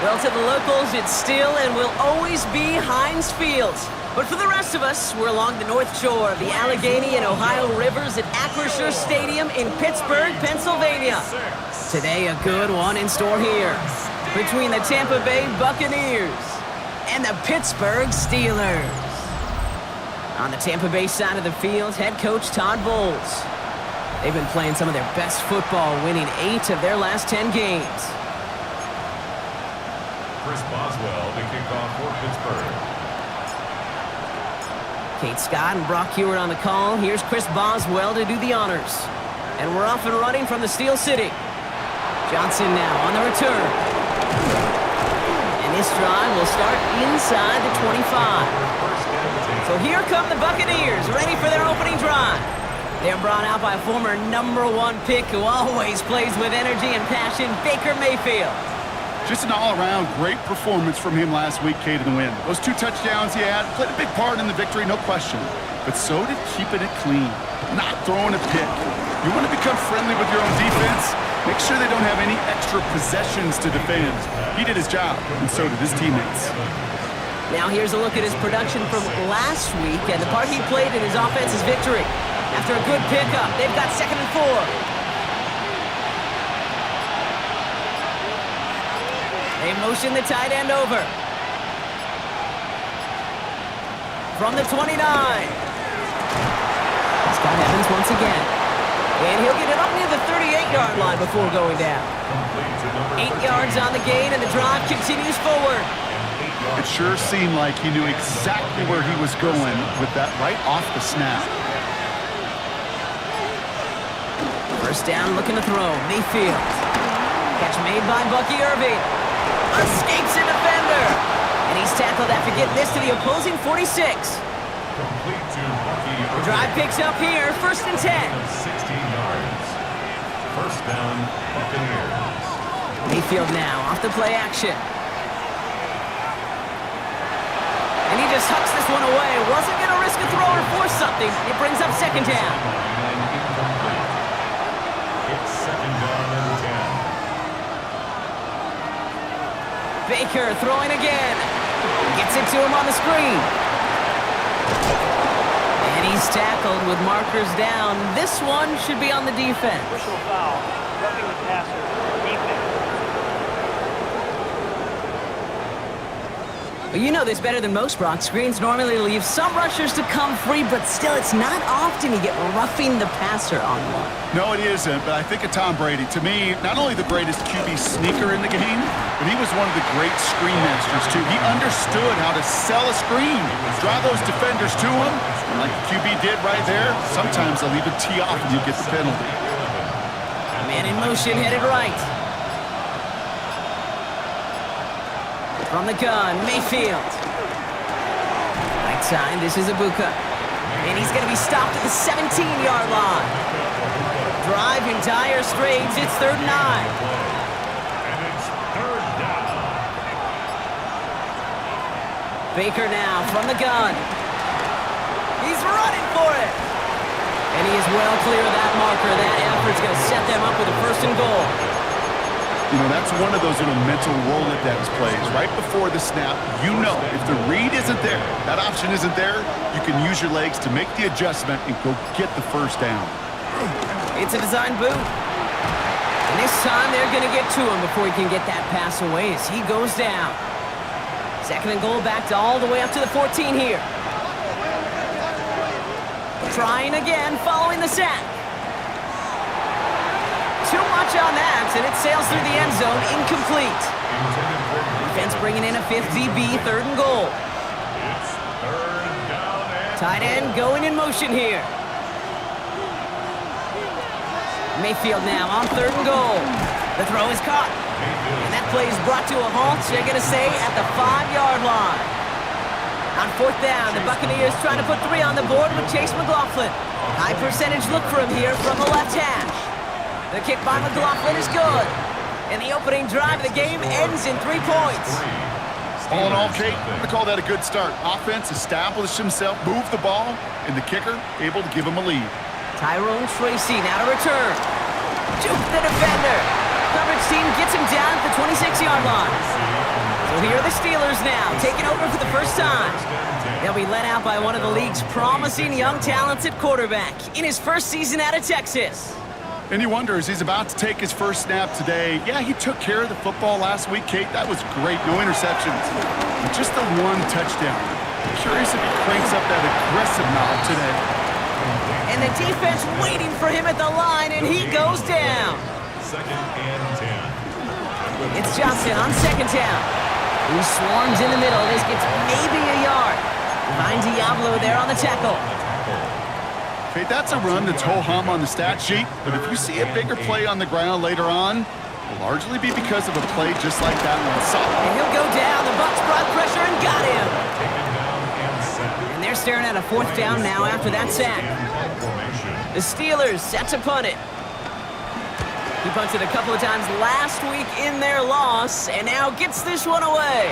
Well, to the locals, it's still and will always be Heinz Field. But for the rest of us, we're along the north shore of the Allegheny and Ohio rivers at Acrisure Stadium in Pittsburgh, Pennsylvania. Today, a good one in store here between the Tampa Bay Buccaneers and the Pittsburgh Steelers. On the Tampa Bay side of the field, head coach Todd Bowles. They've been playing some of their best football, winning 8 of their last 10 games. Chris Boswell to kick off for Pittsburgh. Kate Scott and Brock Hewitt on the call. Here's Chris Boswell to do the honors. And we're off and running from the Steel City. Johnson now on the return. And this drive will start inside the 25. So here come the Buccaneers, ready for their opening drive. They're brought out by a former #1 pick who always plays with energy and passion, Baker Mayfield. Just an all-around great performance from him last week, Kate, in the win. Those 2 touchdowns he had played a big part in the victory, no question. But so did keeping it clean, not throwing a pick. You want to become friendly with your own defense? Make sure they don't have any extra possessions to defend. He did his job, and so did his teammates. Now here's a look at his production from last week and the part he played in his offense's victory. After a good pickup, they've got 2nd and 4. They motion the tight end over. From the 29. Scott Evans once again. And he'll get it up near the 38-yard line before going down. 8 yards on the gain, and the drive continues forward. It sure seemed like he knew exactly where he was going with that right off the snap. First down, looking to throw. Mayfield. Catch made by Bucky Irving. Escapes a defender. And he's tackled after getting this to the opposing 46. The drive picks up here, 1st and 10. 16 yards. First down, Buccaneers. Mayfield now off the play action. And he just hucks this one away. Wasn't going to risk a throw or force something. It brings up 2nd down. It's 2nd down and 10. Baker throwing again. Gets it to him on the screen. And he's tackled with markers down. This one should be on the defense. Personal foul, roughing the passer, defense. Well, you know this better than most, Brock. Screens normally leave some rushers to come free, but still, it's not often you get roughing the passer on one. No, it isn't, but I think of Tom Brady. To me, not only the greatest QB sneaker in the game, but he was one of the great screen masters, too. He understood how to sell a screen, draw those defenders to him, and like the QB did right there, sometimes they'll even tee off and you get the penalty. Man in motion, headed right. From the gun, Mayfield. Right side, this is Ibuka. And he's going to be stopped at the 17-yard line. Drive in dire straits, it's 3rd and 9. And it's 3rd down. Baker now from the gun. He's running for it. And he is well clear of that marker. That effort's going to set them up with a 1st and goal. You know, that's one of those little mental Rolodex plays. Right before the snap, you know if the read isn't there, that option isn't there, you can use your legs to make the adjustment and go get the 1st down. It's a design boot. And this time they're going to get to him before he can get that pass away as he goes down. 2nd and goal, back to all the way up to the 14 here. Trying again following the sack. Too much on that, and it sails through the end zone, incomplete. Defense bringing in a 5th DB, 3rd and goal. It's 3rd down and Tight end going in motion here. Mayfield now on 3rd and goal. The throw is caught. And that play is brought to a halt, they're going to say, at the 5-yard line. On 4th down, the Buccaneers trying to put 3 on the board with Chase McLaughlin. High percentage look for him here from the left hash. The kick by McLaughlin is good. And the opening drive of the game ends in 3 points. All in all, Kate, I'm going to call that a good start. Offense established himself, moved the ball, and the kicker able to give him a lead. Tyrone Tracy now to return. Juke the defender. Coverage team gets him down at the 26-yard line. Well, here are the Steelers now, taking over for the first time. They'll be led out by one of the league's promising young talents at quarterback in his first season out of Texas. And you wonder, as he's about to take his first snap today, yeah, he took care of the football last week, Kate. That was great. No interceptions. But just the one touchdown. Curious if he cranks up that aggressive knob today. And the defense waiting for him at the line, and he goes down. 2nd and 10. It's Johnson on 2nd down. He swarms in the middle. This gets maybe a yard. Find Diablo there on the tackle. Okay, that's a run that's ho-hum on the stat sheet, but if you see a bigger play on the ground later on, it'll largely be because of a play just like that one. And he'll go down. The Bucs brought pressure and got him. Taken down and set. And they're staring at a 4th down now after that sack. The Steelers set to punt it. He punted a couple of times last week in their loss, and now gets this one away.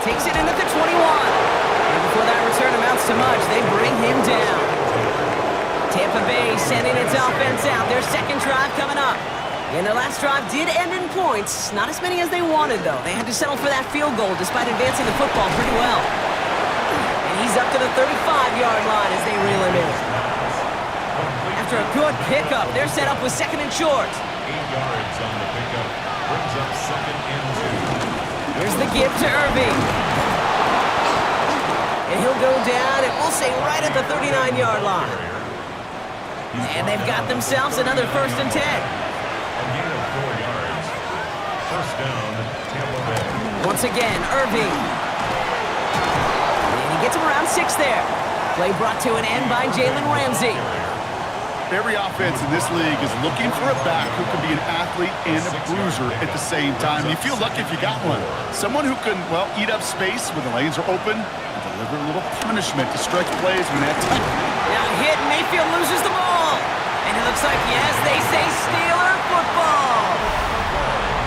Takes it in at the 21. And before that return amounts to much, they bring him down. Tampa Bay sending its offense out. Their second drive coming up. And their last drive did end in points. Not as many as they wanted, though. They had to settle for that field goal despite advancing the football pretty well. And he's up to the 35-yard line as they reel him in. After a good pickup, they're set up with 2nd and short. 8 yards on the pickup. Brings up 2nd and 2. Here's the give to Irving. And he'll go down, and we'll say right at the 39-yard line. And they've got themselves another 1st and 10. A gain of 4 yards. 1st down, Tampa Bay. Once again, Irving. And he gets him around 6 there. Play brought to an end by Jalen Ramsey. Every offense in this league is looking for a back who can be an athlete and a bruiser at the same time. You feel lucky if you got one. Someone who can, well, eat up space when the lanes are open and deliver a little punishment to stretch plays when that time. Now hit, Mayfield loses the ball. And it looks like, yes, they say Steeler football.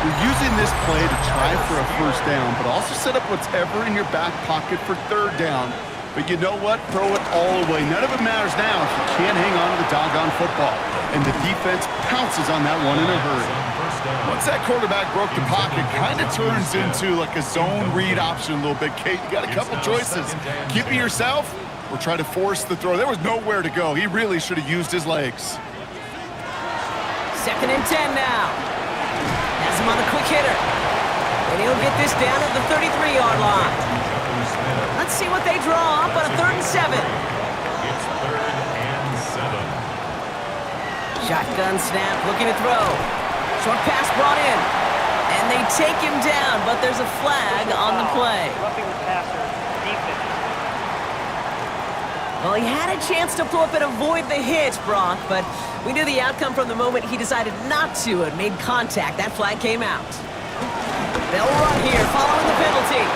You're using this play to try for a 1st down, but also set up whatever in your back pocket for 3rd down. But you know what? Throw it all away. None of it matters now if you can't hang on to the doggone football. And the defense pounces on that one in a hurry. Once that quarterback broke the pocket, kind of turns into like a zone read option a little bit. Kate, you got a couple choices. Keep it yourself or try to force the throw. There was nowhere to go. He really should have used his legs. 2nd and 10 now. Has him on the quick hitter. And he'll get this down at the 33-yard line. Let's see what they draw up on a 3rd and 7. It's 3rd and 7. Shotgun snap, looking to throw. Short pass brought in. And they take him down, but there's a flag on the play. Roughing the passer, defense. Well, he had a chance to pull up and avoid the hit, Brock, but we knew the outcome from the moment he decided not to and made contact. That flag came out. They'll run here, following the penalty.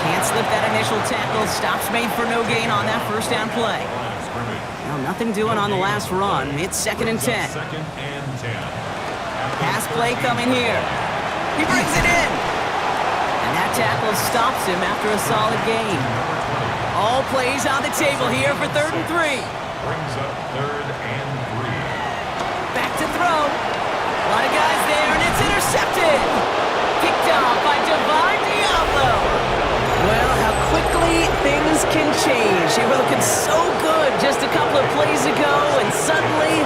Can't slip that initial tackle. Stops made for no gain on that 1st down play. Well, nothing doing on the last run. It's 2nd and 10. 2nd and 10. Pass play coming here. He brings it in. And that tackle stops him after a solid gain. All plays on the table here for 3rd and 3. Brings up 3rd and 3. Back to throw. A lot of guys there, and it's intercepted. Picked off by Divine Diablo. Well, how quickly things can change. They were looking so good just a couple of plays ago, and suddenly,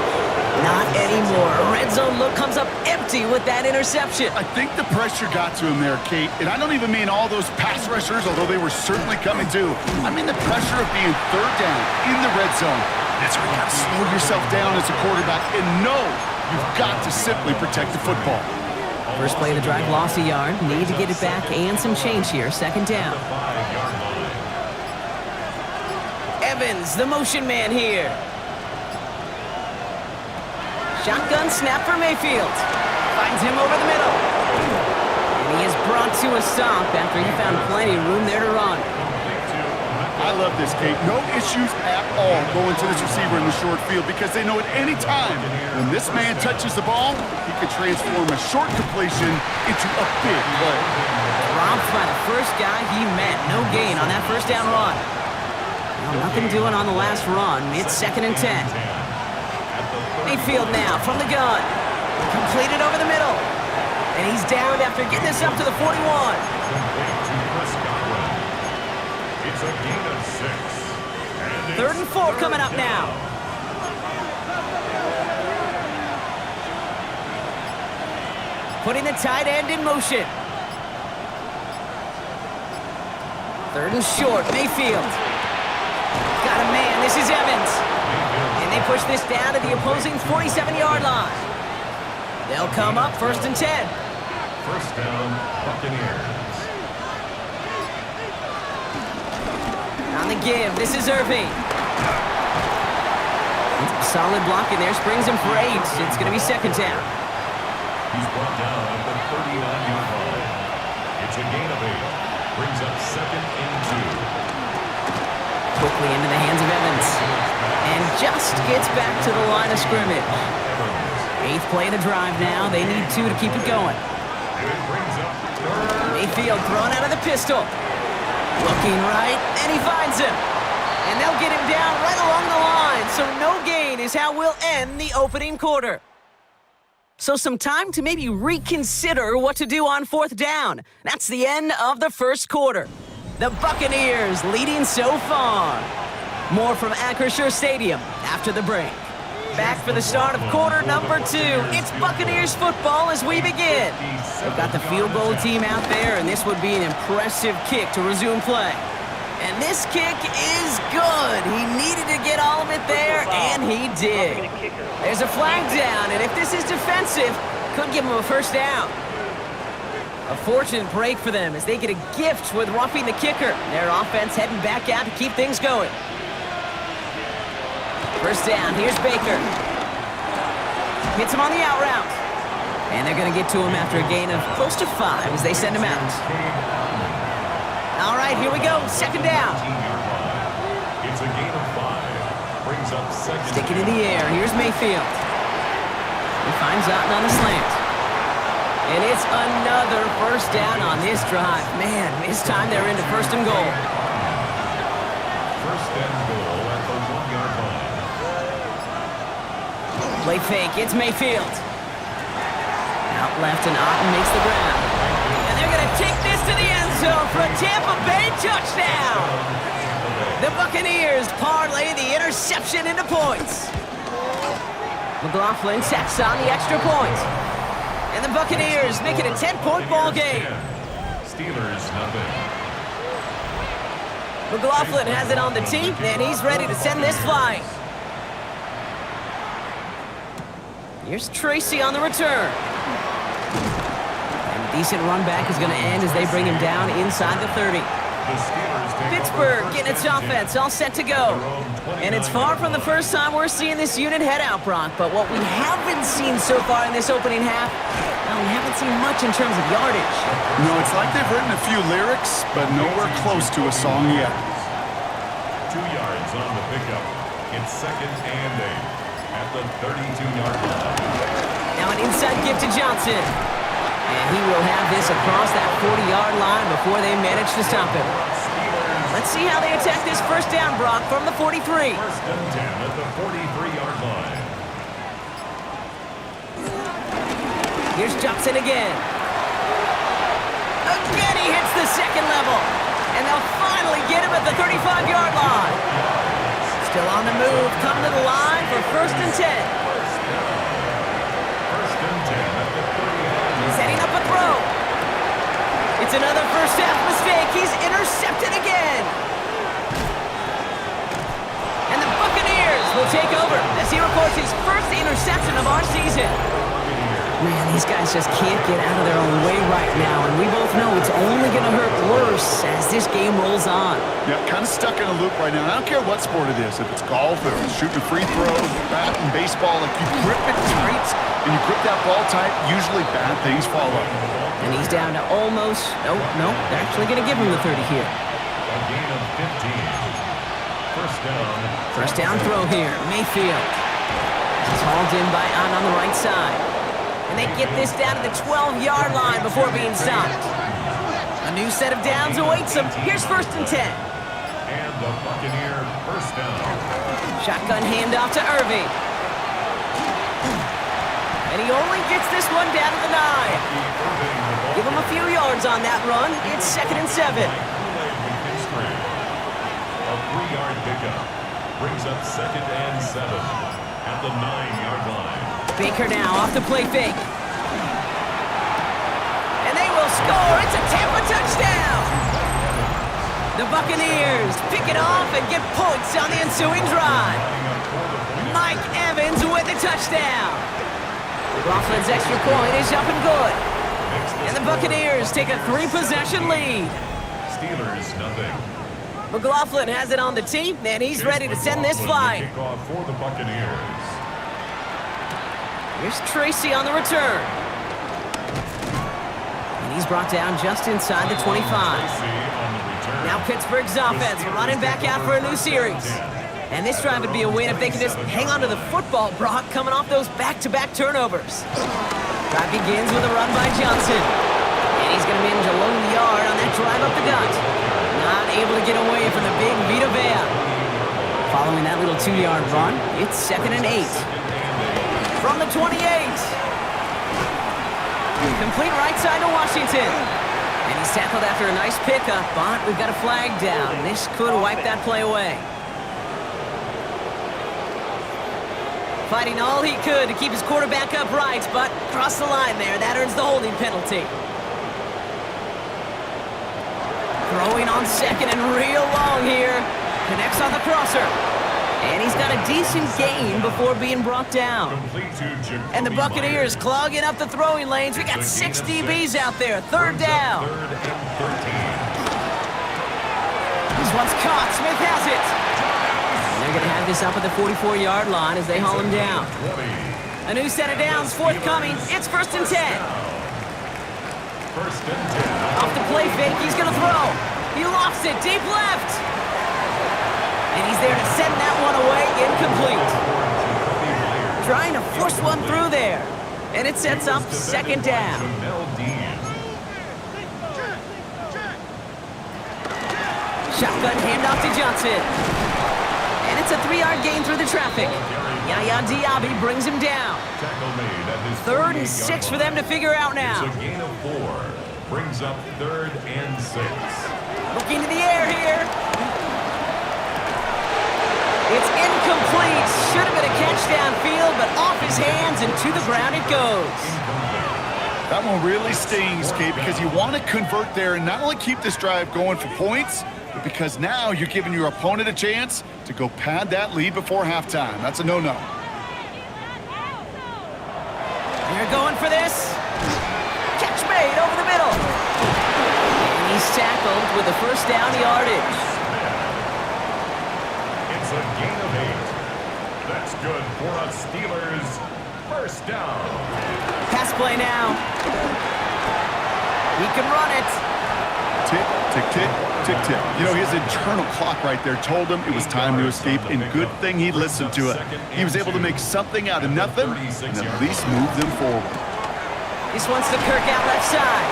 not anymore. A red zone look comes up empty with that interception. I think the pressure got to him there, Kate. And I don't even mean all those pass rushers, although they were certainly coming too. I mean the pressure of being 3rd down in the red zone. That's where you got to slow yourself down as a quarterback and know you've got to simply protect the football. First play of the drive, lost a yard. Need to get it back and some change here. 2nd down. Evans, the motion man here. Shotgun snap for Mayfield. Finds him over the middle. And he is brought to a stop after he found plenty of room there to run. I love this, Kate. No issues at all going to this receiver in the short field because they know at any time when this man touches the ball, he could transform a short completion into a big play. Dropped by the first guy he met. No gain on that 1st down run. Well, nothing doing on the last run. It's 2nd and 10. Mayfield now from the gun. Completed over the middle. And he's down after getting this up to the 41. Complete to Chris Godwin. It's a gain of 6. And it's 3rd and 4 coming up down. now. Putting the tight end in motion. 3rd and short, Mayfield. Got a man, this is Evans. And they push this down to the opposing 47-yard line. They'll come up 1st and 10. First down, Buccaneers. On the give, this is Irving. Solid block in there, springs him for 8. It's going to be 2nd down. He's brought down at the 39-yard line. It's a gain of 8. Brings up 2nd and 2. Quickly into the hands of Evans. And just gets back to the line of scrimmage. 8th play of the drive now. They need 2 to keep it going. And it brings up 3rd. Mayfield thrown out of the pistol. Looking right, and he finds him. And they'll get him down right along the line. So no gain is how we'll end the opening quarter. So some time to maybe reconsider what to do on 4th down. That's the end of the first quarter. The Buccaneers leading so far. More from Acrisure Stadium after the break. Back for the start of quarter number 2. It's Buccaneers football as we begin. They've got the field goal team out there, and this would be an impressive kick to resume play. And this kick is good. He needed to get all of it there, and he did. There's a flag down, and if this is defensive, could give him a 1st down. A fortunate break for them as they get a gift with roughing the kicker. Their offense heading back out to keep things going. 1st down, here's Baker. Hits him on the out route. And they're going to get to him after a gain of close to 5 as they send him out. All right, here we go, 2nd down. It's a gain of 5. Brings up 2nd. Stick it in the air, here's Mayfield. He finds Otten on the slant. And it's another 1st down on this drive. Man, this time they're into 1st and goal. 1st and goal at the 1-yard line. Play fake, it's Mayfield. Out left and Otten makes the grab. And they're going to take this to the end zone for a Tampa Bay touchdown. The Buccaneers parlay the interception into points. McLaughlin tacks on the extra point. And the Buccaneers make it a 10-point ball game. Steelers nothing. McLaughlin has it on the tee, and he's ready to send this flying. Here's Tracy on the return. And a decent run back is going to end as they bring him down inside the 30. The Steelers take Pittsburgh over getting its first and offense 10. all set to go. And it's far from the first time we're seeing this unit head out, Brock. But what we haven't seen so far in this opening half, well, we haven't seen much in terms of yardage. No, it's like they've written a few lyrics, but nowhere close to a song yet. 2 yards on the pickup. It's 2nd and 8 at the 32-yard line. Now an inside give to Johnson. And he will have this across that 40-yard line before they manage to stop him. Let's see how they attack this 1st down, Brock, from the 43. 1st and 10 at the 43-yard line. Here's Johnson again. Again he hits the 2nd level. And they'll finally get him at the 35-yard line. Still on the move, coming to the line for 1st and 10. 1st and 10 at the 30-yard line. Setting up a throw. It's another first half mistake. He's intercepted again. And the Buccaneers will take over as he records his 1st interception of our season. Man, these guys just can't get out of their own way right now, and we both know it's only going to hurt worse as this game rolls on. Yeah, kind of stuck in a loop right now. I don't care what sport it is, if it's golf, if it's shooting free throws, bat and baseball, like you grip it tight, and you grip that ball tight, usually bad things follow. And he's down to almost, no, they're actually going to give him the 30 here. A gain of 15. 1st down. 1st down throw here, Mayfield. He's hauled in by on the right side. And they get this down to the 12-yard line before being stopped. A new set of downs awaits them. Here's 1st and 10. And the Buccaneer 1st down. Shotgun handoff to Irving. And he only gets this one down to the 9. Give him a few yards on that run. It's 2nd and 7. A 3-yard pickup brings up 2nd and 7 at the 9-yard line. Baker now off the play fake. And they will score. It's a Tampa touchdown. The Buccaneers pick it off and get points on the ensuing drive. Mike Evans with the touchdown. McLaughlin's extra point is up and good. And the Buccaneers take a 3-possession lead. Steelers nothing. McLaughlin has it on the tee, and he's ready to send this flying. Kickoff for the Buccaneers. Here's Tracy on the return. And he's brought down just inside the 25. Now Pittsburgh's offense running back out for a new series. And this drive would be a win if they could just hang on to the football, Brock, coming off those back-to-back turnovers. Drive begins with a run by Johnson. And he's going to manage a low yard on that drive up the gut. Not able to get away from the big Vita Vea. Following that little 2-yard run, it's 2nd and 8. From the 28. Complete right side to Washington. And he's tackled after a nice pickup, but we've got a flag down. This could wipe that play away. Fighting all he could to keep his quarterback upright, but crossed the line there. That earns the holding penalty. Throwing on 2nd and real long here. Connects on the crosser. And he's got a decent gain before being brought down. And the Buccaneers clogging up the throwing lanes. We got 6 DBs out there. 3rd down. This one's caught. Smith has it. And they're going to have this up at the 44-yard line as they haul him down. A new set of downs forthcoming. It's 1st and 10. Off the play fake, he's going to throw. He lofts it deep left. And he's there to send that one away, incomplete. Trying to force one through there. And it sets up 2nd down. Shotgun handoff to Johnson. And it's a 3-yard gain through the traffic. Yaya Diaby brings him down. 3rd and 6 for them to figure out now. It's a gain of 4. Brings up 3rd and 6. Looking to the air here. It's incomplete. Should have been a catch downfield, but off his hands and to the ground it goes. That one really stings, Kate, because you want to convert there and not only keep this drive going for points, but because now you're giving your opponent a chance to go pad that lead before halftime. That's a no-no. They're going for this. Catch made over the middle. And he's tackled with the 1st down yardage. It's a gain of 8. That's good for a Steelers 1st down. Pass play now. He can run it. Tick, tick, tick, tick, tick. You know, his internal clock right there told him it was time to escape, and good thing he listened to it. He was able to make something out of nothing and at least move them forward. This one's to Kirk out left side.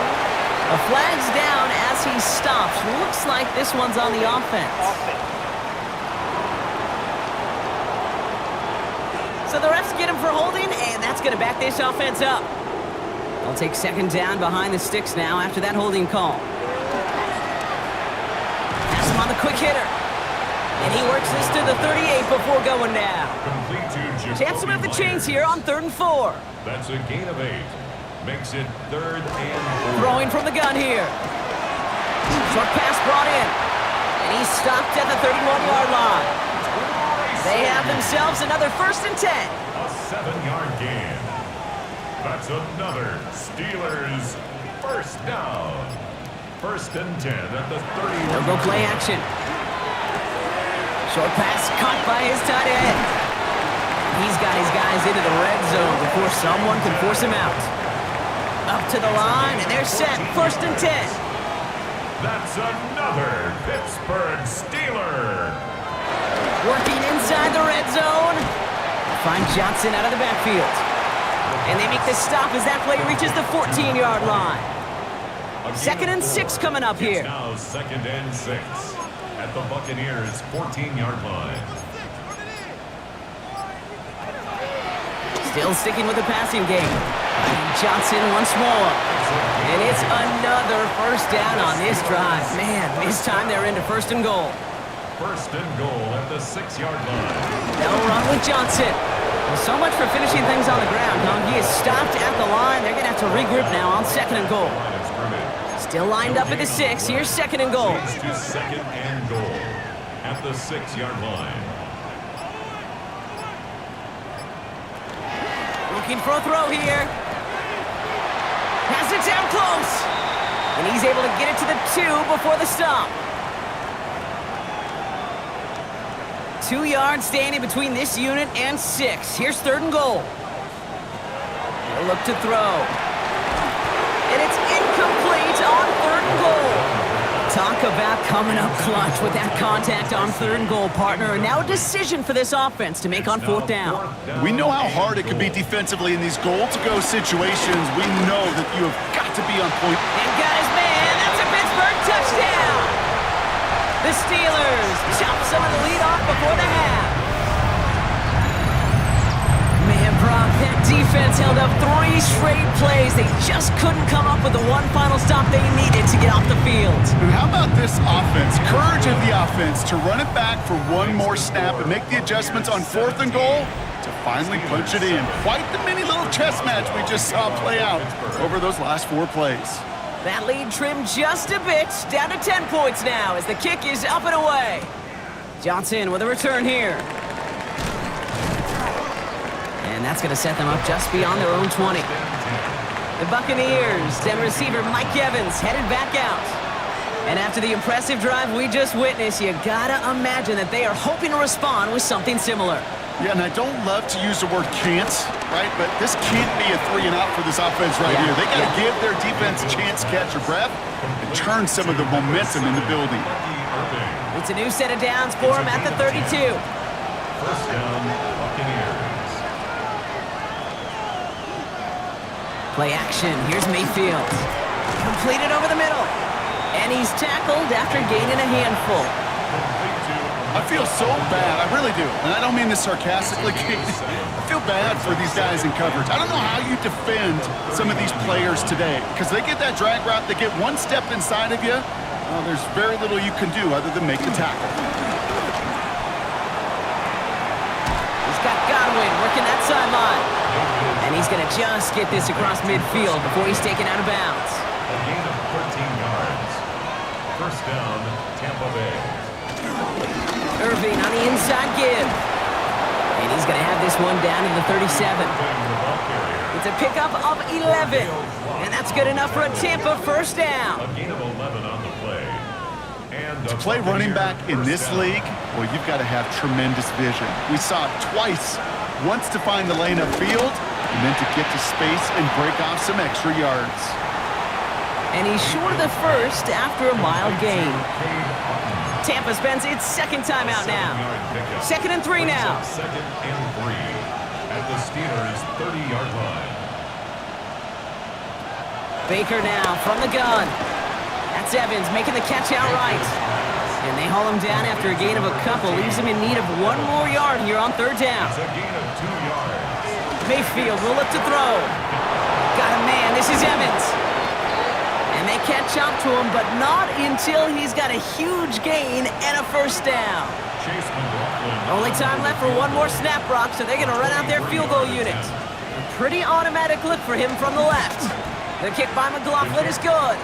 A flag's down as he stops. Looks like this one's on the offense. So the refs get him for holding, and that's going to back this offense up. They'll take 2nd down behind the sticks now after that holding call. Pass him on the quick hitter. And he works this to the 38 before going down. Chance to move the chains here on 3rd and 4. That's a gain of 8. Makes it 3rd and 4. Throwing from the gun here. Short pass brought in. And he's stopped at the 31-yard line. They have themselves another 1st and 10. A 7-yard gain. That's another Steelers 1st down. 1st and 10 at the 31. They'll go play action. Short pass caught by his tight end. He's got his guys into the red zone before someone can force him out. Up to the line, and they're set. 1st and 10. That's another Pittsburgh Steeler. Working inside the red zone. Find Johnson out of the backfield. And they make the stop as that play reaches the 14-yard line. 2nd and 6 coming up here. It's now 2nd and 6 at the Buccaneers' 14-yard line. Still sticking with the passing game. Johnson once more. And it's another first down on this drive. Man, this time they're into first and goal. First and goal at the 6-yard line. They'll run with Johnson. Well, so much for finishing things on the ground, huh? He is stopped at the line. They're going to have to regroup now on second and goal. Still lined up at the 6. Here's second and goal. To second and goal at the 6-yard line. Looking for a throw here. Has it down close. And he's able to get it to the 2 before the stop. 2 yards standing between this unit and 6. Here's third and goal. He'll look to throw. And it's incomplete on third and goal. Talk about coming up clutch with that contact on third and goal, partner. And now a decision for this offense to make on fourth down. We know how hard it can be defensively in these goal-to-go situations. We know that you have got to be on point. And got his man. That's a Pittsburgh touchdown. The Steelers chop some of the lead off before the half. Man, Brock, that defense held up 3 straight plays. They just couldn't come up with the one final stop they needed to get off the field. And how about this offense? Courage of the offense to run it back for one more snap and make the adjustments on fourth and goal to finally punch it in. Quite the mini little chess match we just saw play out over those last 4 plays. That lead trimmed just a bit, down to 10 points now as the kick is up and away. Johnson with a return here. And that's going to set them up just beyond their own 20. The Buccaneers and receiver Mike Evans headed back out. And after the impressive drive we just witnessed, you gotta imagine that they are hoping to respond with something similar. Yeah, and I don't love to use the word can't, right? But this can't be a 3 and out for this offense right here. They got to give their defense a chance to catch their breath and turn some of the momentum in the building. It's a new set of downs for him at the 32. First down, Buccaneers. Play action. Here's Mayfield. Completed over the middle. And he's tackled after gaining a handful. I feel so bad. I really do. And I don't mean this sarcastically. I feel bad for these guys in coverage. I don't know how you defend some of these players today because they get that drag route, they get one step inside of you. Well, there's very little you can do other than make the tackle. He's got Godwin working that sideline. And he's going to just get this across midfield before he's taken out of bounds. A gain of 13 yards. First down, Tampa Bay. Irving on the inside give. And he's going to have this one down to the 37. It's a pickup of 11. And that's good enough for a Tampa first down. A gain of 11 on the play. And To play running back in this league, well, you've got to have tremendous vision. We saw it twice. Once to find the lane upfield, and then to get to space and break off some extra yards. And he's short of the first after a mild gain. Tampa spends its second time out now. 2nd and 3 now. 2nd and 3 at the Steelers' 30-yard line. Baker now from the gun. That's Evans making the catch outright. And they haul him down after a gain of a couple. Leaves him in need of 1 more yard here on 3rd down. It's a gain of 2 yards. Mayfield will look to throw. Got a man. This is Evans. And they catch up to him, but not until he's got a huge gain and a first down. Only time left for 1 more snap, Brock, so they're going to run out their field goal unit. A pretty automatic look for him from the left. The kick by McLaughlin is good.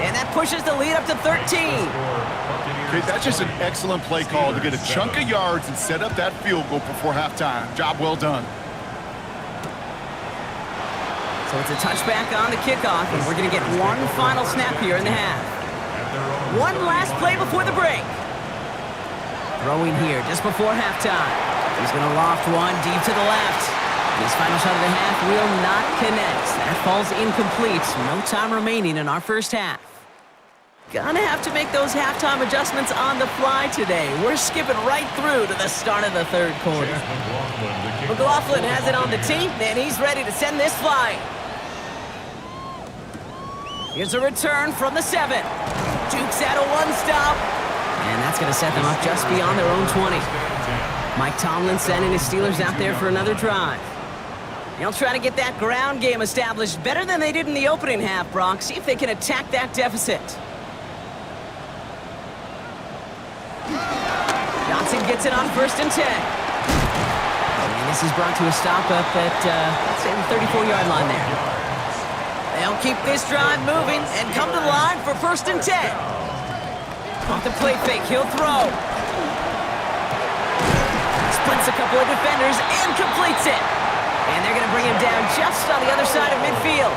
And that pushes the lead up to 13. Okay, that's just an excellent play call to get a chunk of yards and set up that field goal before halftime. Job well done. So it's a touchback on the kickoff, and we're going to get 1 final snap here in the half. 1 last play before the break. Throwing here just before halftime. He's going to loft one deep to the left. His final shot of the half will not connect. That falls incomplete. No time remaining in our first half. Gonna have to make those halftime adjustments on the fly today. We're skipping right through to the start of the 3rd quarter. McLaughlin has it on the tee, and he's ready to send this flying. Here's a return from the 7. Dukes out a 1-stop. And that's going to set them up just beyond their own 20. Mike Tomlin sending his Steelers out there for another drive. They'll try to get that ground game established better than they did in the opening half, Brock. See if they can attack that deficit. Johnson gets it on 1st and 10. And this is brought to a stop up at, let's say, the 34-yard line there. They'll keep this drive moving and come to the line for 1st and 10. Off the play fake, he'll throw. Splits a couple of defenders and completes it. And they're going to bring him down just on the other side of midfield.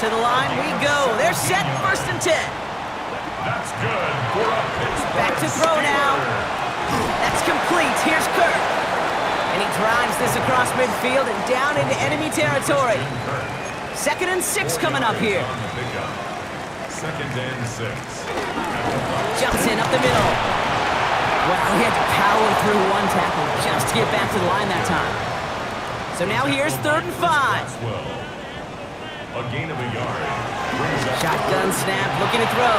To the line we go. They're set, 1st and 10. That's good for a Pittsburgh Back to throw now. That's complete. Here's Kirk. And he drives this across midfield and down into enemy territory. 2nd and 6 coming up here. 2nd and 6. Johnson up the middle. Wow, he had to power through one tackle just to get back to the line that time. So now here's 3rd and 5. A gain of a yard. Shotgun snap, looking to throw.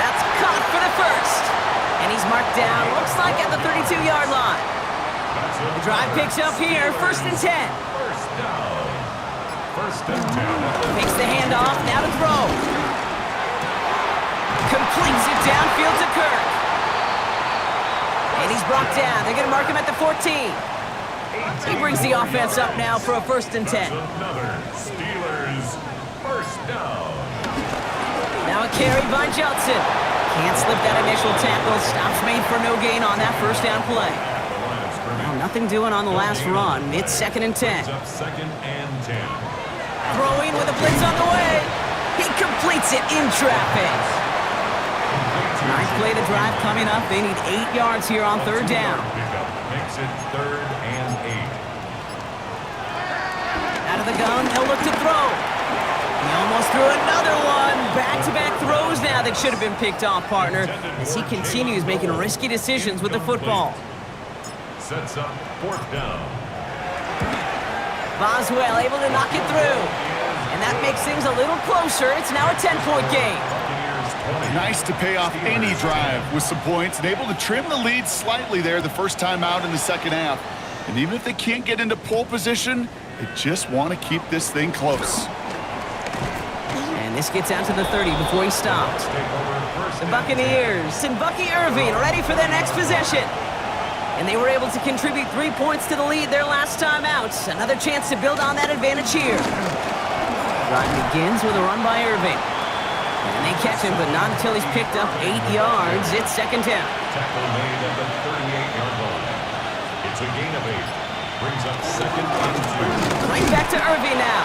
That's caught for the 1st. And he's marked down, looks like at the 32-yard line. The drive picks up here, 1st and 10. First down. 1st and 10. Takes the handoff, now to throw. Completes it downfield to Kirk. And he's brought down. They're going to mark him at the 14. He brings the offense up now for a 1st and 10. Another Steelers 1st down. Now a carry by Johnson. Can't slip that initial tackle. Stops made for no gain on that 1st down play. Now nothing doing on the last run. It's 2nd and 10. 2nd and 10. Throwing with a blitz on the way. He completes it in traffic. Nice play to drive coming up. They need 8 yards here on 3rd down. Makes it 3rd and 8. Out of the gun, they'll look to throw. He almost threw another one. Back-to-back throws now that should have been picked off, partner, as he continues making risky decisions with the football. Sets up 4th down. Boswell able to knock it through. And that makes things a little closer. It's now a 10-point game. Nice to pay off any drive with some points and able to trim the lead slightly there the first time out in the 2nd half. And even if they can't get into pole position, they just want to keep this thing close. And this gets out to the 30 before he stopped. The Buccaneers and Bucky Irving ready for their next possession. And they were able to contribute 3 points to the lead their last time out. Another chance to build on that advantage here. Drive begins with a run by Irving. And they catch him, but not until he's picked up 8 yards. It's 2nd down. Tackle made at the 38-yard line. It's a gain of 8. Brings up 2nd and 2. Right back to Irving now.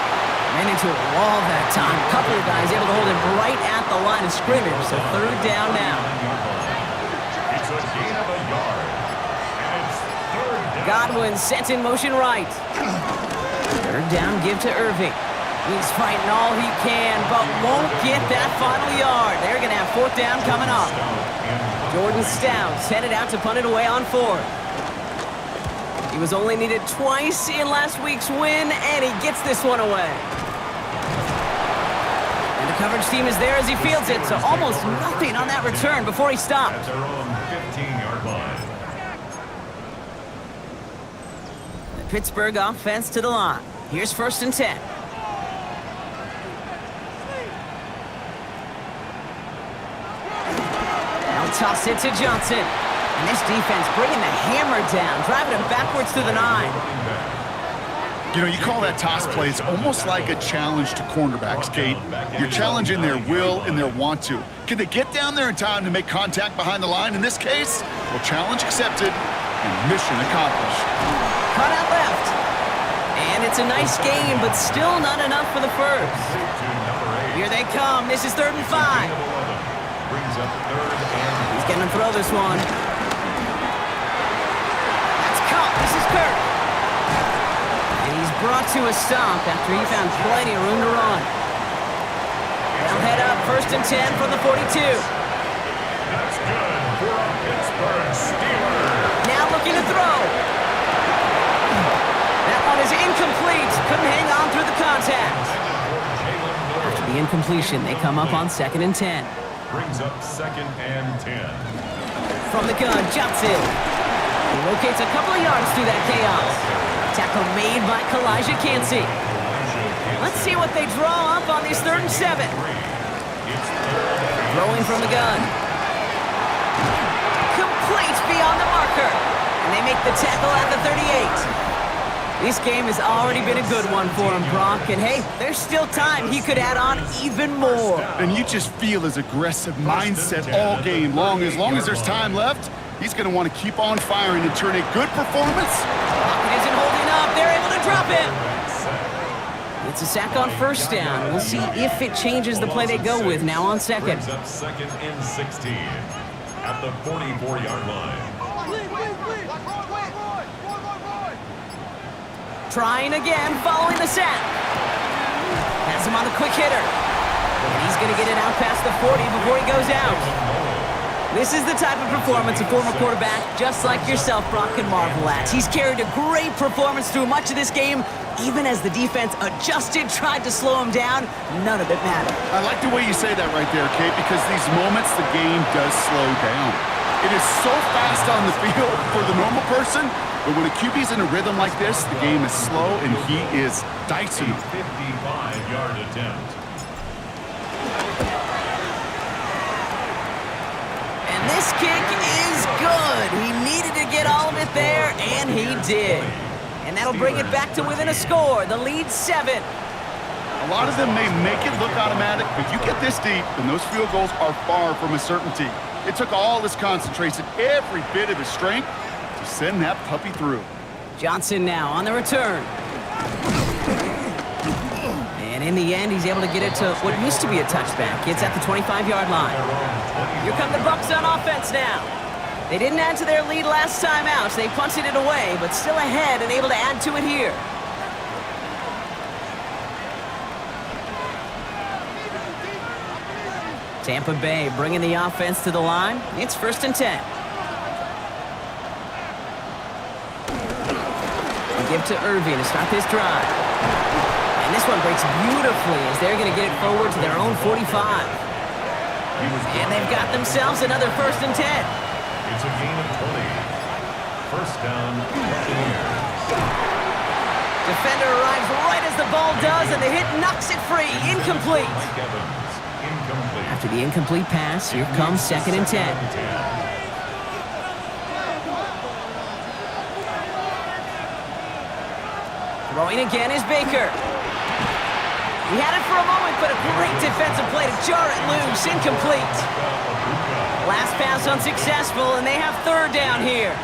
Ran into a wall that time. A couple of guys able to hold him right at the line of scrimmage. So 3rd down now. It's a gain of a yard. And it's 3rd down. Godwin sent in motion right. 3rd down, give to Irving. He's fighting all he can, but won't get that final yard. They're going to have 4th down coming up. Jordan Stout's headed out to punt it away on 4th. He was only needed twice in last week's win, and he gets this one away. And the coverage team is there as he fields it, so almost nothing on that return before he stopped. At their own 15-yard line. The Pittsburgh offense to the line. Here's 1st and 10. Toss it to Johnson. And this defense bringing the hammer down, driving him backwards to the 9. You know, you call that toss play, it's almost like a challenge to cornerbacks, Kate. You're challenging their will and their want to. Can they get down there in time to make contact behind the line? In this case, well, challenge accepted and mission accomplished. Cut out left. And it's a nice game, but still not enough for the 1st. Here they come. This is 3rd and 5. Brings up 3rd and He's getting to throw this one. That's caught. This is Kirk. And he's brought to a stop after he found plenty of room to run. They'll head up 1st and 10 from the 42. That's good for a Pittsburgh Steelers. Now looking to throw. That one is incomplete. Couldn't hang on through the contact. After the incompletion, they come up on 2nd and 10. Brings up 2nd and 10. From the gun, Johnson. He locates a couple of yards through that chaos. Tackle made by Kalijah Cansey. Let's see what they draw up on these 3rd and 7. Throwing from the gun. Complete beyond the marker. And they make the tackle at the 38. This game has already been a good one for him, Brock. And hey, there's still time he could add on even more. And you just feel his aggressive mindset all game long. As long as there's time left, he's going to want to keep on firing and turn a good performance. Pocket isn't holding up. They're able to drop him. It's a sack on 1st down. We'll see if it changes the play they go with now on 2nd. Brings up 2nd and 16 at the 44-yard line. Trying again, following the sack. Has him on the quick hitter. And he's going to get it out past the 40 before he goes out. This is the type of performance a former quarterback, just like yourself, Brock, can marvel at. He's carried a great performance through much of this game. Even as the defense adjusted, tried to slow him down, none of it mattered. I like the way you say that right there, Kate, because these moments the game does slow down. It is so fast on the field for the normal person, but when a QB's in a rhythm like this, the game is slow and he is dicing. 55-yard attempt. And this kick is good. He needed to get all of it there, and he did. And that'll bring it back to within a score. The lead 7. A lot of them may make it look automatic, but you get this deep, and those field goals are far from a certainty. It took all his concentration, every bit of his strength, to send that puppy through. Johnson now on the return. And in the end, he's able to get it to what used to be a touchback. It's at the 25-yard line. Here come the Bucs on offense now. They didn't add to their lead last time out, so they punted it away, but still ahead and able to add to it here. Tampa Bay bringing the offense to the line. It's 1st and 10. We give to Irving to start this drive. And this one breaks beautifully as they're going to get it forward to their own 45. And they've got themselves another 1st and 10. It's a gain of 20. 1st down, Buccaneers. Defender arrives right as the ball does, and the hit knocks it free. Incomplete. Mike Evans, incomplete. After the incomplete pass, here comes 2nd and 10. Throwing again is Baker. He had it for a moment, but a great defensive play to jar it loose. Incomplete. Last pass unsuccessful, and they have 3rd down here.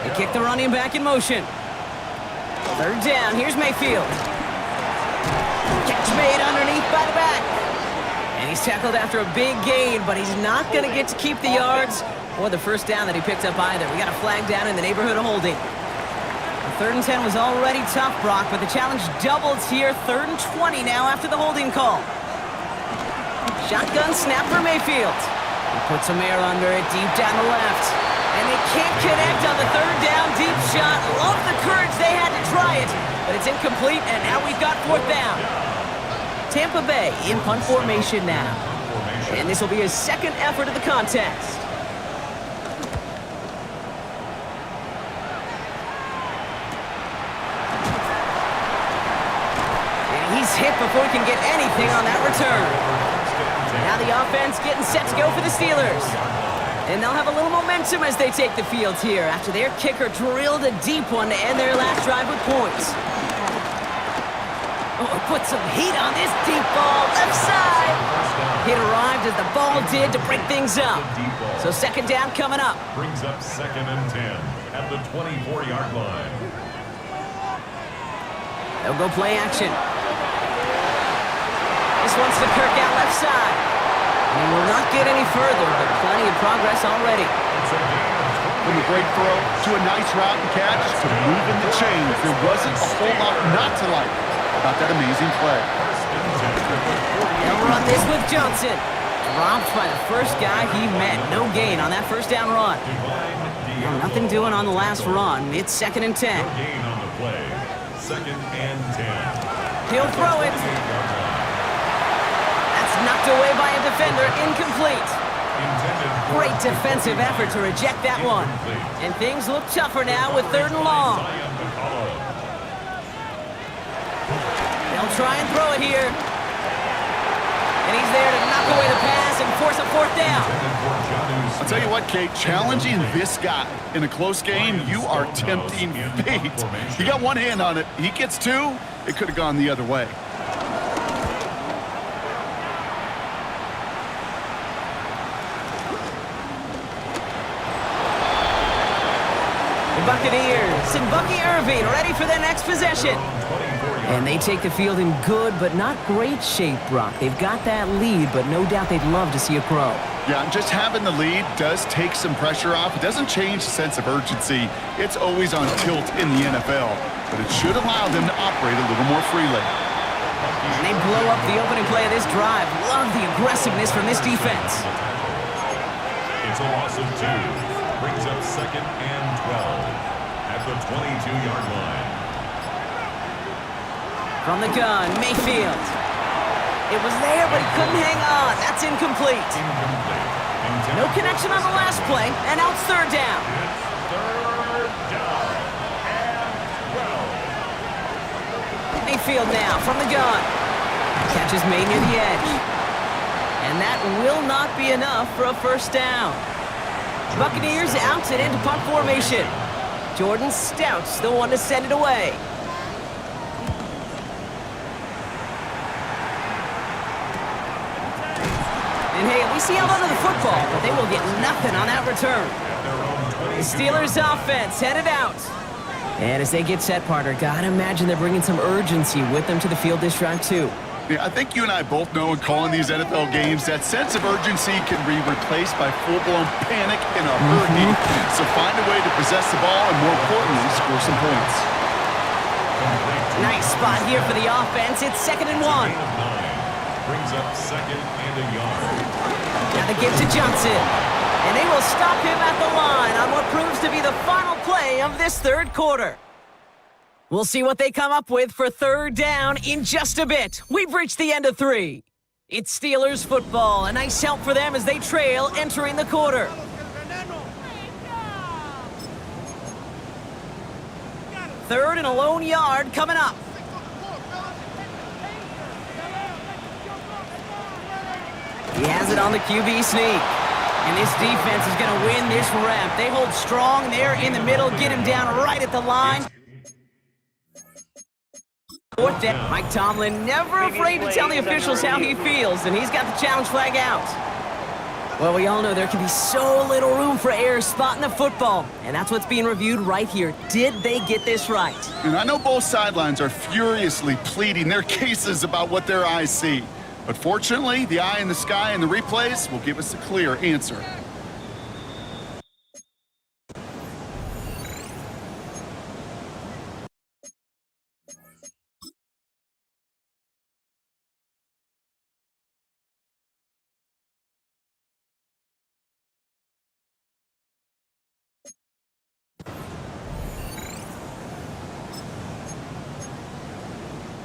They kick the running back in motion. 3rd down, here's Mayfield. Catch made underneath by the back. And he's tackled after a big gain, but he's not going to get to keep the yards or the 1st down that he picked up either. We got a flag down in the neighborhood of holding. The 3rd and 10 was already tough, Brock, but the challenge doubles here. 3rd and 20 now after the holding call. Shotgun snap for Mayfield. He puts some air under it deep down the left. And they can't connect on the 3rd down deep shot. Love the courage they had to try it, but it's incomplete, and now we've got 4th down. Tampa Bay in punt formation now. And this will be his 2nd effort of the contest. And he's hit before he can get anything on that return. Now the offense getting set to go for the Steelers. And they'll have a little momentum as they take the field here after their kicker drilled a deep one to end their last drive with points. Oh, put some heat on this deep ball, left side. It arrived as the ball did to break things up. So 2nd down coming up. Brings up 2nd and 10 at the 24-yard line. They'll go play action. This one's to Kirk out left side. And he will not get any further, but plenty of progress already. From a great throw to a nice route and catch to moving the chains, there wasn't a whole lot not to like about that amazing play. They'll run this with Johnson. Dropped by the first guy he met. No gain on that 1st down run. Well, nothing doing on the last run. It's 2nd and 10. Gain on the play. 2nd and 10. He'll throw it. Knocked away by a defender, incomplete. Great defensive effort to reject that one. And things look tougher now with 3rd and long. They'll try and throw it here. And he's there to knock away the pass and force a 4th down. I'll tell you what, Kate, challenging this guy in a close game, you are tempting fate. He got one hand on it. He gets 2. It could have gone the other way. The Buccaneers and Bucky Irving ready for their next possession. And they take the field in good but not great shape, Brock. They've got that lead, but no doubt they'd love to see a crow. Yeah, just having the lead does take some pressure off. It doesn't change the sense of urgency. It's always on tilt in the NFL, but it should allow them to operate a little more freely. And they blow up the opening play of this drive. Love the aggressiveness from this defense. It's a loss of 2. Brings up 2nd and 12 at the 22-yard line. From the gun, Mayfield. It was there, but he couldn't hang on. That's incomplete. No connection on the last play, and now it's 3rd down. It's 3rd down and 12. Mayfield now from the gun. Catch is made near the edge. And that will not be enough for a 1st down. Buccaneers out and into punt formation. Jordan Stout's the one to send it away. And hey, at least he held onto the football, but they will get nothing on that return. The Steelers offense headed out. And as they get set, partner, gotta imagine they're bringing some urgency with them to the field this drive too. Yeah, I think you and I both know in calling these NFL games that sense of urgency can be replaced by full-blown panic in a hurry. So find a way to possess the ball and, more importantly, score some points. Nice spot here for the offense. It's 2nd and 1. Brings up 2nd and a yard. Now the give to Johnson. And they will stop him at the line on what proves to be the final play of this 3rd quarter. We'll see what they come up with for 3rd down in just a bit. We've reached the end of 3. It's Steelers football. A nice help for them as they trail entering the quarter. Third and a lone yard coming up. He has it on the QB sneak. And this defense is going to win this rep. They hold strong there in the middle, get him down right at the line. 4th down. Mike Tomlin never afraid to tell the officials how he feels, and he's got the challenge flag out. Well, we all know there can be so little room for error spotting the football, and that's what's being reviewed right here. Did they get this right? And I know both sidelines are furiously pleading their cases about what their eyes see. But fortunately, the eye in the sky and the replays will give us a clear answer.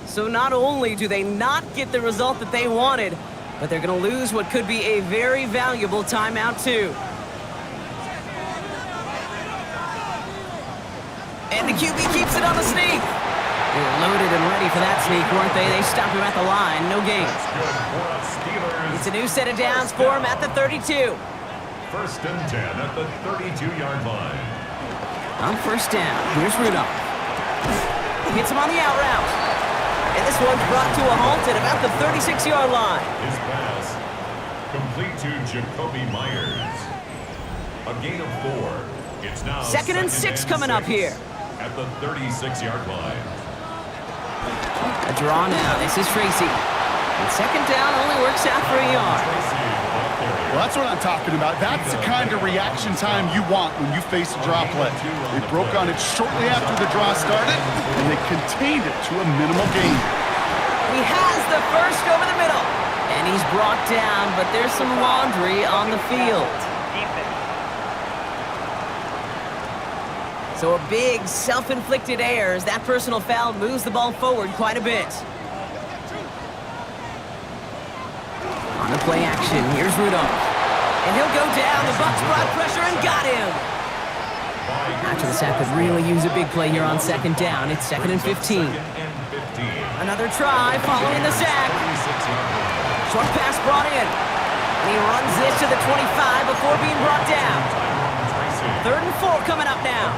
So not only do they not get the result that they wanted, but they're going to lose what could be a very valuable timeout too. And the QB keeps it on the sneak. They were loaded and ready for that sneak, weren't they? They stopped him at the line. No gain. It's a new set of downs for him at the 32. 1st and 10 at the 32-yard line. On 1st down, here's Rudolph. Hits him on the out route. And this one's brought to a halt at about the 36-yard line. His pass complete to Jacoby Myers. A gain of 4. It's now 2nd and 6 coming up here. At the 36-yard line. A draw now. This is Tracy. And 2nd down only works out for a yard. Well, that's what I'm talking about. That's the kind of reaction time you want when you face a draw play. They broke on it shortly after the draw started, and they contained it to a minimal gain. He has the first over the middle. And he's brought down, but there's some laundry on the field. So a big self-inflicted error as that personal foul moves the ball forward quite a bit. On the play action, here's Rudolph. And he'll go down. The Bucs brought pressure and got him. After the sack could really use a big play here on second down. It's 2nd and 15. Another try following the sack. Short pass brought in. And he runs this to the 25 before being brought down. 3rd and 4 coming up now.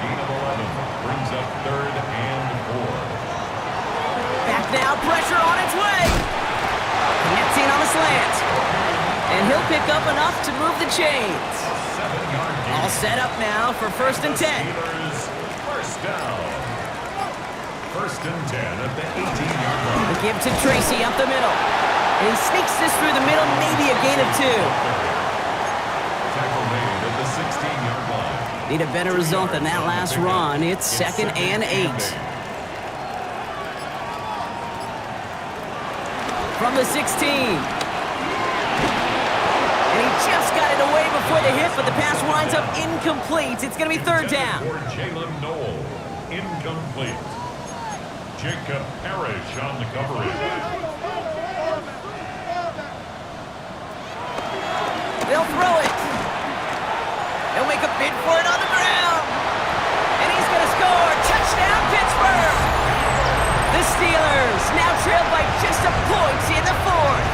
Brings up 3rd and 4. Back now, pressure on its way. Connecting on the slant. And he'll pick up enough to move the chains. All set up now for 1st and 10. First down. 1st and 10 at the 18-yard line. The give to Tracy up the middle. And he sneaks this through the middle, maybe a gain of 2. Tackle made at the 16-yard line. Need a better result than that last run. It's 2nd and 8. From the 16. And he just got it away before the hit, but the pass winds up incomplete. It's going to be 3rd down. For Jalen Noel, incomplete. Jacob Parrish on the coverage. They'll throw it. They'll make a bid for it on the ground. And he's going to score. Touchdown, Pittsburgh. The Steelers now trail by just a point in the 4th.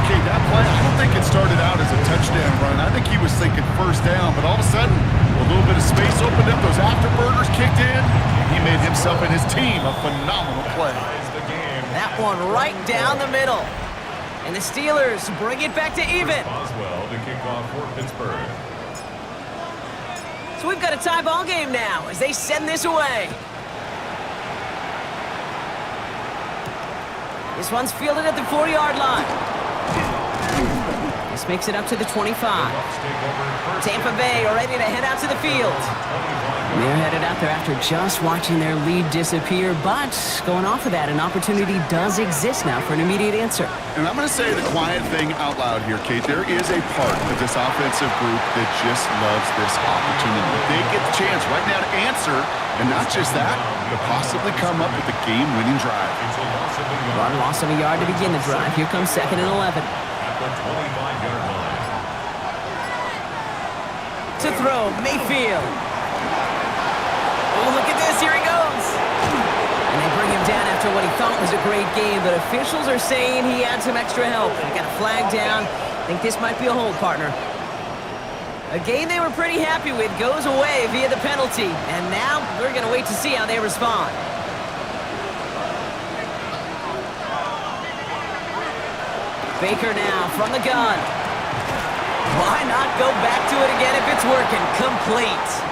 Okay, that play, I don't think it started out as a touchdown run. I think he was thinking 1st down, but all of a sudden, a little bit of space opened up, those afterburners kicked in, and he made himself and his team a phenomenal play. That one right down the middle. And the Steelers bring it back to even. Boswell to kick off for Pittsburgh. So we've got a tie ball game now as they send this away. This one's fielded at the 4-yard line. This makes it up to the 25. Tampa Bay are ready to head out to the field. They're headed out there after just watching their lead disappear, but going off of that, an opportunity does exist now for an immediate answer. And I'm going to say the quiet thing out loud here, Kate. There is a part of this offensive group that just loves this opportunity. They get the chance right now to answer, and not just that, but possibly come up with a game-winning drive. Run loss of a yard to begin the drive. Here comes 2nd and 11. At the 25-yard line. To throw, Mayfield. Oh, look at this. Here he goes. And they bring him down after what he thought was a great game, but officials are saying he had some extra help. He got a flag down. I think this might be a hold, partner. A game they were pretty happy with goes away via the penalty, and now we're going to wait to see how they respond. Baker now from the gun. Why not go back to it again if it's working? Complete.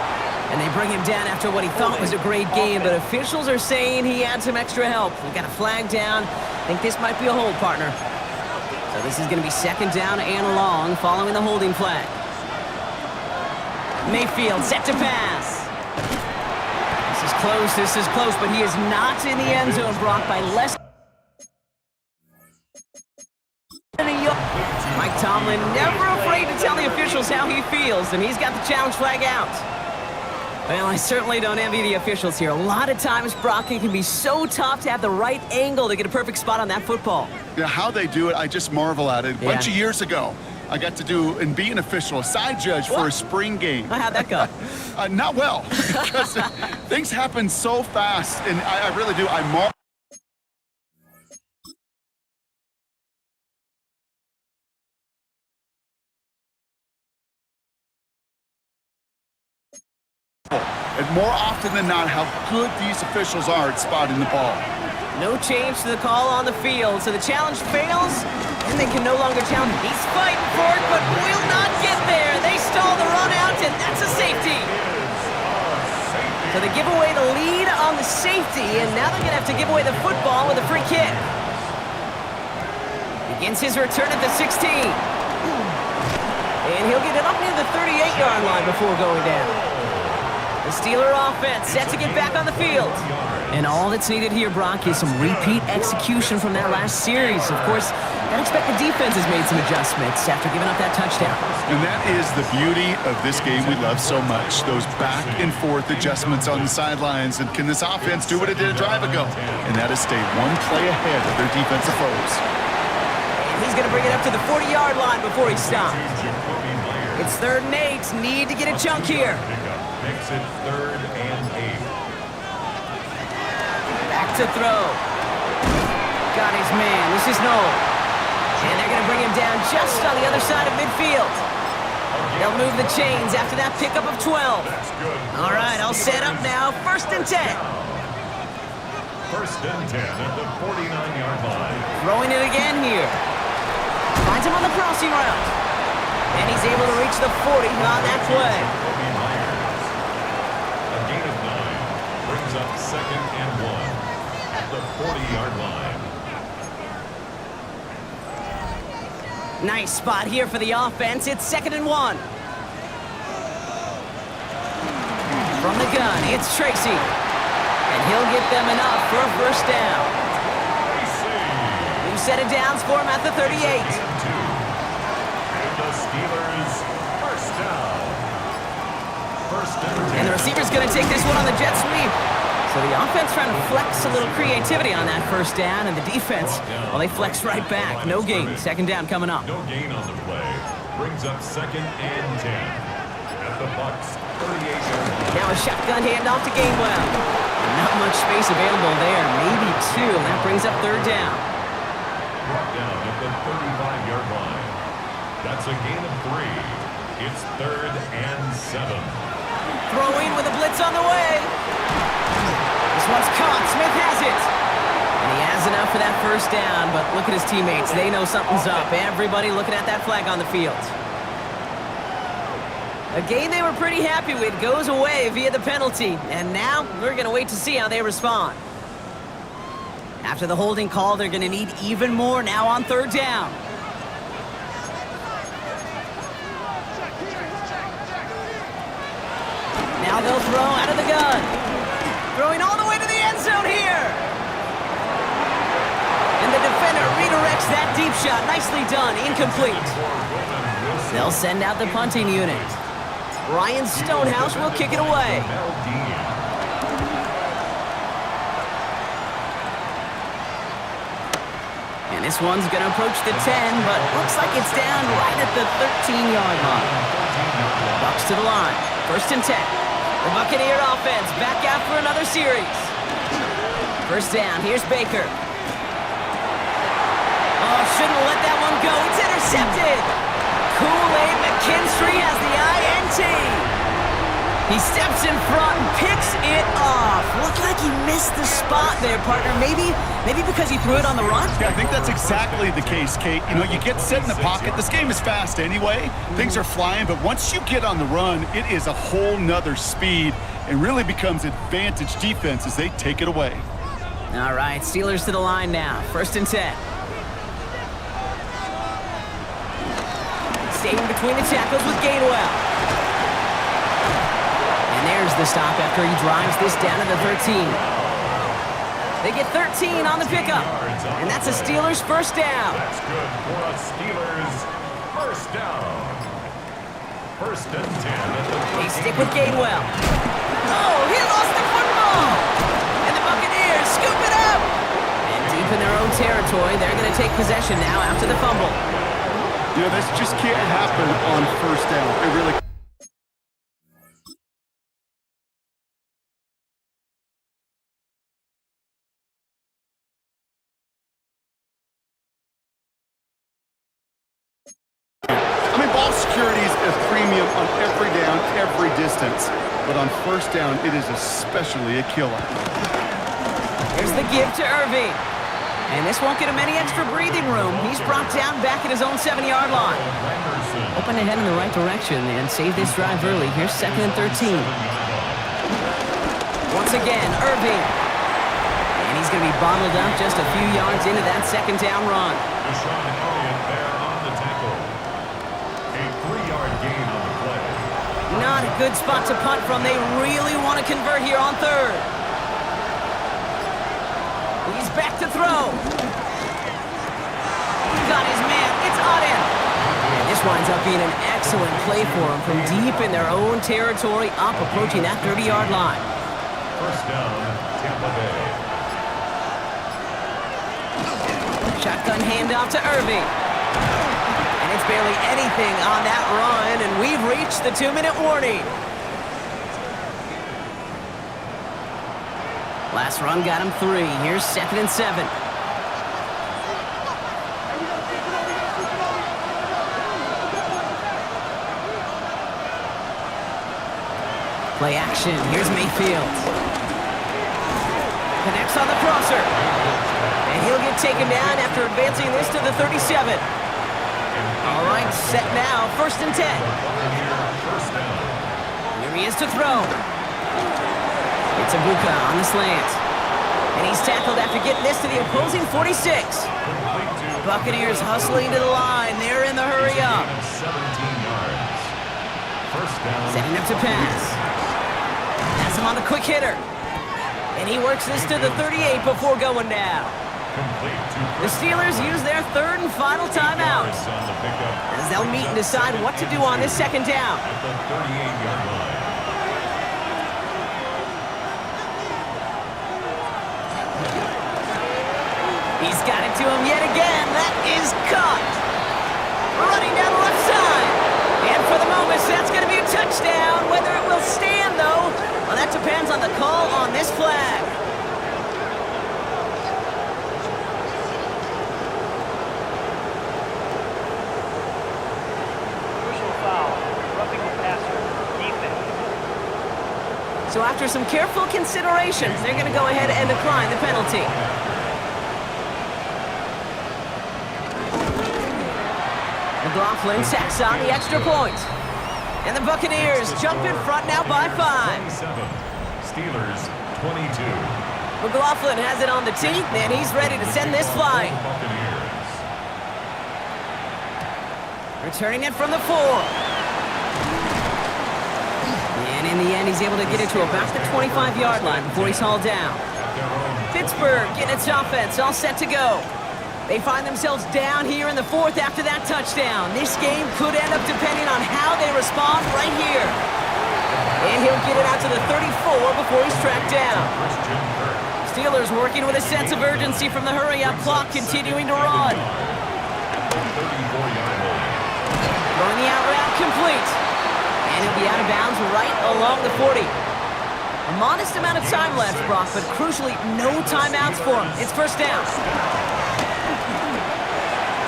And they bring him down after what he thought was a great game, but officials are saying he had some extra help. We got a flag down. I think this might be a hold, partner. So this is going to be 2nd down and long following the holding flag. Mayfield set to pass. This is close, but he is not in the end zone, brought by less than a yard. Mike Tomlin never afraid to tell the officials how he feels, and he's got the challenge flag out. Well, I certainly don't envy the officials here. A lot of times, Brock, it can be so tough to have the right angle to get a perfect spot on that football. Yeah, how they do it, I just marvel at it. A bunch of years ago, I got to do and be an official, a side judge for a spring game. How'd that go? Not well, because things happen so fast, and I really do. I marvel. And more often than not, how good these officials are at spotting the ball. No change to the call on the field, so the challenge fails, and they can no longer challenge. He's fighting for it, but will not get there. They stall the run out, and that's a safety. So they give away the lead on the safety, and now they're going to have to give away the football with a free kick. Begins his return at the 16. And he'll get it up near the 38-yard line before going down. The Steeler offense set to get back on the field. And all that's needed here, Brock, is some repeat execution from that last series. Of course, I expect the defense has made some adjustments after giving up that touchdown. And that is the beauty of this game we love so much, those back and forth adjustments on the sidelines. And can this offense do what it did a drive ago? And that is stay one play ahead of their defensive foes. And he's going to bring it up to the 40-yard line before he stops. It's 3rd and 8. Need to get a chunk here. Makes it 3rd and 8. Back to throw. Got his man. This is Noel. And they're going to bring him down just on the other side of midfield. They'll move the chains after that pickup of 12. All right, I'll set up now. 1st and 10. 1st and 10 at the 49-yard line. Throwing it again here. Finds him on the crossing route. And he's able to reach the 40 on that play. A gain of 9 brings up 2nd and 1 at the 40-yard line. Nice spot here for the offense. It's 2nd and 1. From the gun, it's Tracy. And he'll get them enough for a 1st down. New set of downs for him at the 38. And the Steelers, 1st down. 1st and 10. And the receiver's going to take this one on the jet sweep. So the offense trying to flex a little creativity on that 1st down, and the defense, well, they flex right back. No gain. 2nd down coming up. No gain on the play. Brings up 2nd and 10 at the Bucs 38-yard line. Now a shotgun handoff to Gainwell. Not much space available there. Maybe 2, and that brings up 3rd down. Brought down at the 35-yard line. That's a gain of 3. It's 3rd and 7. Throwing with a blitz on the way. This one's caught. Smith has it. And he has enough for that 1st down, but look at his teammates. They know something's up. Everybody looking at that flag on the field. A game they were pretty happy with goes away via the penalty, and now we're going to wait to see how they respond. After the holding call, they're going to need even more now on 3rd down. Now they'll throw out of the gun. Throwing all the way to the end zone here. And the defender redirects that deep shot. Nicely done. Incomplete. They'll send out the punting unit. Ryan Stonehouse will kick it away. And this one's going to approach the 10, but looks like it's down right at the 13-yard line. Bucs to the line. 1st and 10. The Buccaneer offense back out for another series. 1st down. Here's Baker. Oh, shouldn't have let that one go. It's intercepted. Kool-Aid McKinstry has the INT. He steps in front and picks it off. Looked like he missed the spot there, partner. Maybe because he threw it on the run? Yeah, I think that's exactly the case, Kate. You know, you get set in the pocket. This game is fast anyway. Things are flying, but once you get on the run, it is a whole nother speed and really becomes advantage defense as they take it away. All right, Steelers to the line now. 1st and 10. Staying between the tackles with Gainwell. And there's the stop after he drives this down to the 13. They get 13 on the pickup. And that's a Steelers 1st down. That's good for a Steelers 1st down. 1st and 10. They stick with Gainwell. Oh, he lost the football. And the Buccaneers scoop it up. And deep in their own territory, they're going to take possession now after the fumble. You know, this just can't happen on 1st down. It really can't. I mean, ball security is a premium on every down, every distance. But on 1st down, it is especially a killer. Here's the give to Irving. And this won't get him any extra breathing room. He's brought down back at his own 7-yard line. Open ahead in the right direction and save this drive early. Here's 2nd and 13. Once again, Irving. And he's going to be bottled up just a few yards into that 2nd down run. Deshaun Elliott there on the tackle. A 3-yard gain on the play. Not a good spot to punt from. They really want to convert here on 3rd. He's back to throw. Got his man. It's Auden. And this winds up being an excellent play for him from deep in their own territory, up approaching that 30-yard line. 1st down, Tampa Bay. Shotgun handoff to Irving. And it's barely anything on that run, and we've reached the 2-minute warning. Last run got him 3. Here's 2nd and 7. Play action. Here's Mayfield. Connects on the crosser. And he'll get taken down after advancing this to the 37. All right, set now. 1st and 10. Here he is to throw. It's Ibuka on the slant. And he's tackled after getting this to the opposing 46. Buccaneers hustling to the line. They're in the hurry up. 17 yards. First down. Setting up to pass. Has him on the quick hitter. And he works this to the 38 before going down. The Steelers use their 3rd and final timeout, as they'll meet and decide what to do on this 2nd down. At the 38-yard line. He's got it to him yet again. That is caught. Running down the left side. And for the moment, that's going to be a touchdown. Whether it will stand, though, well, that depends on the call on this flag. Crucial foul. Roughing the passer. Defense. So after some careful consideration, they're going to go ahead and decline the penalty. McLaughlin sacks on the extra point. And the Buccaneers jump in front now by 5. 27. Steelers 22. McLaughlin has it on the tee, and he's ready to send this flying. Buccaneers. Returning it from the 4. And in the end, he's able to get it to about the 25-yard line before he's hauled down. Pittsburgh getting its offense all set to go. They find themselves down here in the 4th after that touchdown. This game could end up depending on how they respond right here. And he'll get it out to the 34 before he's tracked down. Steelers working with a sense of urgency from the hurry-up clock, continuing to run. Throwing the out route complete. And he'll be out of bounds right along the 40. A modest amount of time left, Brock, but crucially, no timeouts for him. It's 1st down.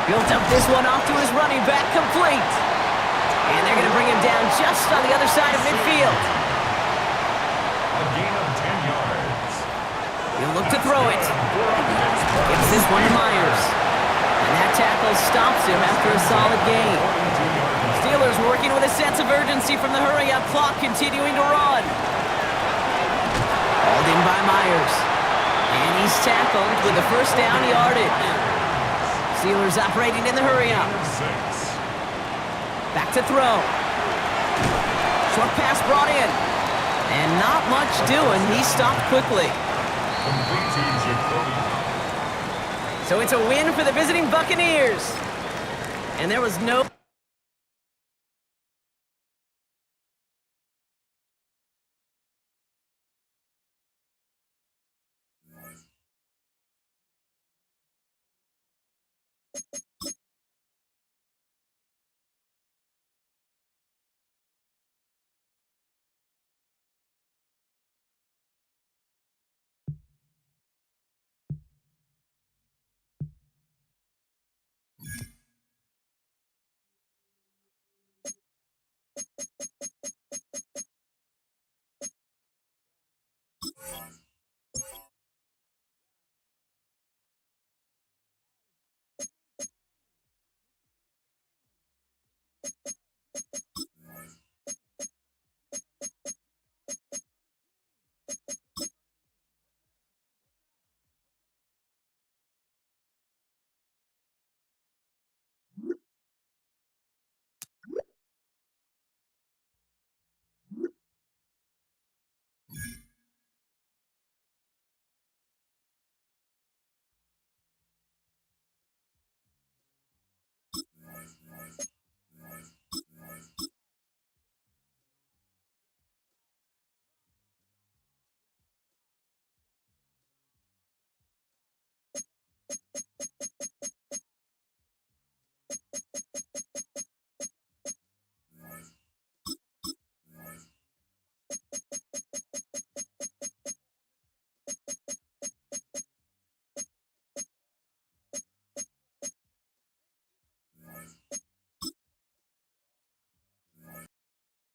Built up this one off to his running back, complete. And they're going to bring him down just on the other side of midfield. A gain of 10 yards. He'll look to throw it. Gives this one to Myers. And that tackle stops him after a solid gain. Steelers working with a sense of urgency from the hurry-up clock, continuing to run. Hauled in by Myers. And he's tackled with the 1st down yardage. Steelers operating in the hurry-up. Back to throw. Short pass brought in. And not much doing. He stopped quickly. So it's a win for the visiting Buccaneers. And there was no...